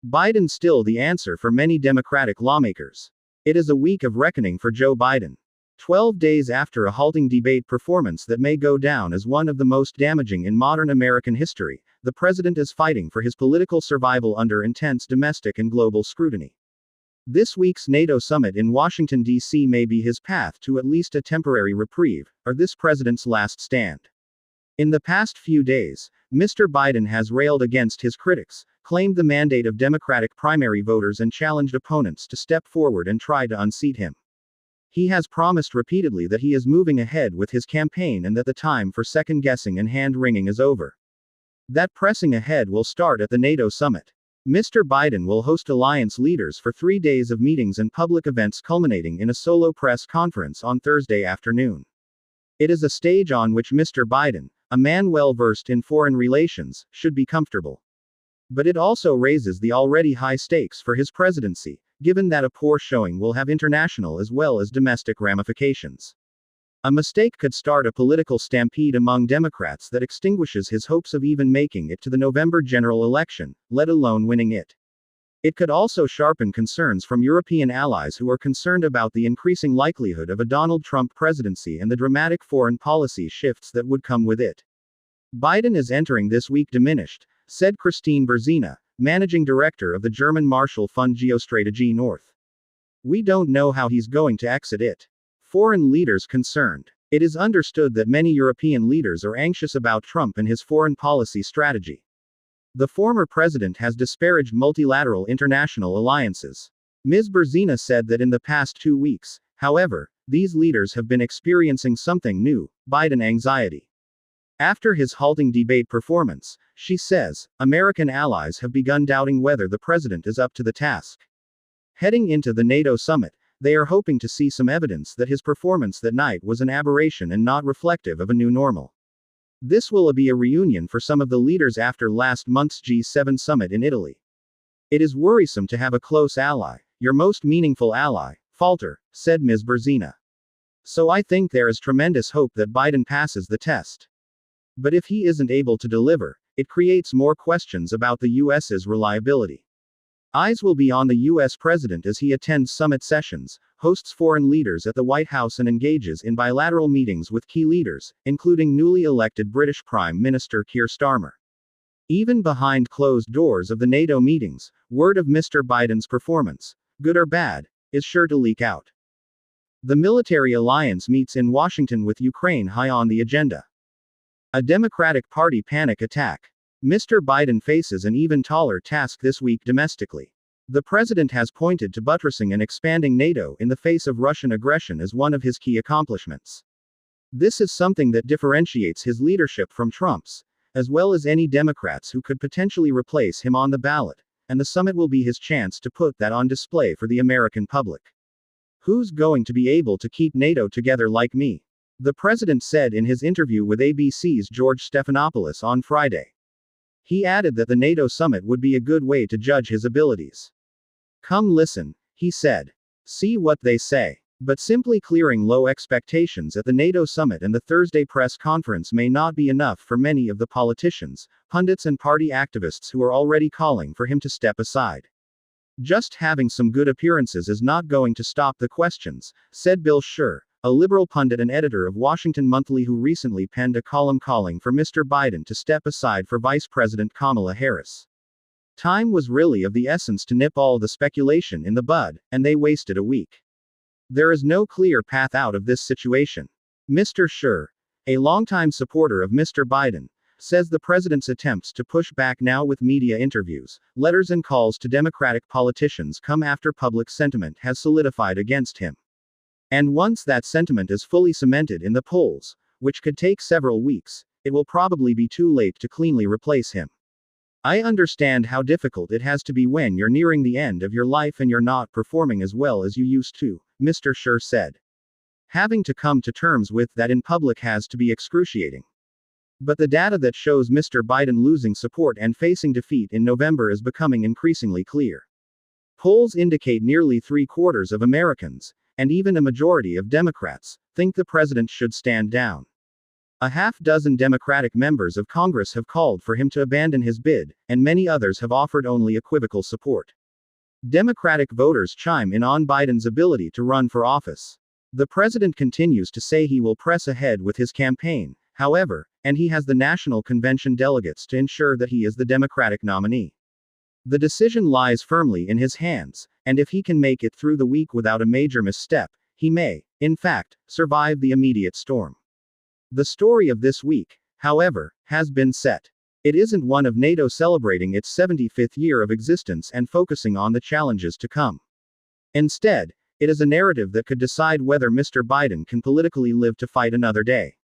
Biden still the answer for many Democratic lawmakers. It is a week of reckoning for Joe Biden. 12 days after a halting debate performance that may go down as one of the most damaging in modern American history, the president is fighting for his political survival under intense domestic and global scrutiny. This week's NATO summit in Washington, D.C. may be his path to at least a temporary reprieve, or this president's last stand. In the past few days, Mr. Biden has railed against his critics, claimed the mandate of Democratic primary voters, and challenged opponents to step forward and try to unseat him. He has promised repeatedly that he is moving ahead with his campaign and that the time for second-guessing and hand-wringing is over. That pressing ahead will start at the NATO summit. Mr. Biden will host alliance leaders for 3 days of meetings and public events culminating in a solo press conference on Thursday afternoon. It is a stage on which Mr. Biden, a man well versed in foreign relations, should be comfortable. But it also raises the already high stakes for his presidency, given that a poor showing will have international as well as domestic ramifications. A mistake could start a political stampede among Democrats that extinguishes his hopes of even making it to the November general election, let alone winning it. It could also sharpen concerns from European allies who are concerned about the increasing likelihood of a Donald Trump presidency and the dramatic foreign policy shifts that would come with it. Biden is entering this week diminished, said Christine Berzina, managing director of the German Marshall Fund Geostrategie North. We don't know how he's going to exit it. Foreign leaders concerned. It is understood that many European leaders are anxious about Trump and his foreign policy strategy. The former president has disparaged multilateral international alliances. Ms. Berzina said that in the past 2 weeks, however, these leaders have been experiencing something new: Biden anxiety. After his halting debate performance, she says, American allies have begun doubting whether the president is up to the task. Heading into the NATO summit, they are hoping to see some evidence that his performance that night was an aberration and not reflective of a new normal. This will be a reunion for some of the leaders after last month's G7 summit in Italy. It is worrisome to have a close ally, your most meaningful ally, falter, said Ms. Berzina. So I think there is tremendous hope that Biden passes the test. But if he isn't able to deliver, it creates more questions about the U.S.'s reliability. Eyes will be on the U.S. president as he attends summit sessions, hosts foreign leaders at the White House, and engages in bilateral meetings with key leaders, including newly elected British Prime Minister Keir Starmer. Even behind closed doors of the NATO meetings, word of Mr. Biden's performance, good or bad, is sure to leak out. The military alliance meets in Washington with Ukraine high on the agenda. A Democratic Party panic attack. Mr. Biden faces an even taller task this week domestically. The president has pointed to buttressing and expanding NATO in the face of Russian aggression as one of his key accomplishments. This is something that differentiates his leadership from Trump's, as well as any Democrats who could potentially replace him on the ballot, and the summit will be his chance to put that on display for the American public. Who's going to be able to keep NATO together like me? The president said in his interview with ABC's George Stephanopoulos on Friday. He added that the NATO summit would be a good way to judge his abilities. Come listen, he said. See what they say. But simply clearing low expectations at the NATO summit and the Thursday press conference may not be enough for many of the politicians, pundits, and party activists who are already calling for him to step aside. Just having some good appearances is not going to stop the questions, said Bill Scher, a liberal pundit and editor of Washington Monthly who recently penned a column calling for Mr. Biden to step aside for Vice President Kamala Harris. Time was really of the essence to nip all the speculation in the bud, and they wasted a week. There is no clear path out of this situation. Mr. Scher, a longtime supporter of Mr. Biden, says the president's attempts to push back now with media interviews, letters, and calls to Democratic politicians come after public sentiment has solidified against him. And once that sentiment is fully cemented in the polls, which could take several weeks, it will probably be too late to cleanly replace him. I understand how difficult it has to be when you're nearing the end of your life and you're not performing as well as you used to, Mr. Scher said. Having to come to terms with that in public has to be excruciating. But the data that shows Mr. Biden losing support and facing defeat in November is becoming increasingly clear. Polls indicate nearly 3/4 of Americans, and even a majority of Democrats, think the president should stand down. A half-dozen Democratic members of Congress have called for him to abandon his bid, and many others have offered only equivocal support. Democratic voters chime in on Biden's ability to run for office. The president continues to say he will press ahead with his campaign, however, and he has the national convention delegates to ensure that he is the Democratic nominee. The decision lies firmly in his hands, and if he can make it through the week without a major misstep, he may, in fact, survive the immediate storm. The story of this week, however, has been set. It isn't one of NATO celebrating its 75th year of existence and focusing on the challenges to come. Instead, it is a narrative that could decide whether Mr. Biden can politically live to fight another day.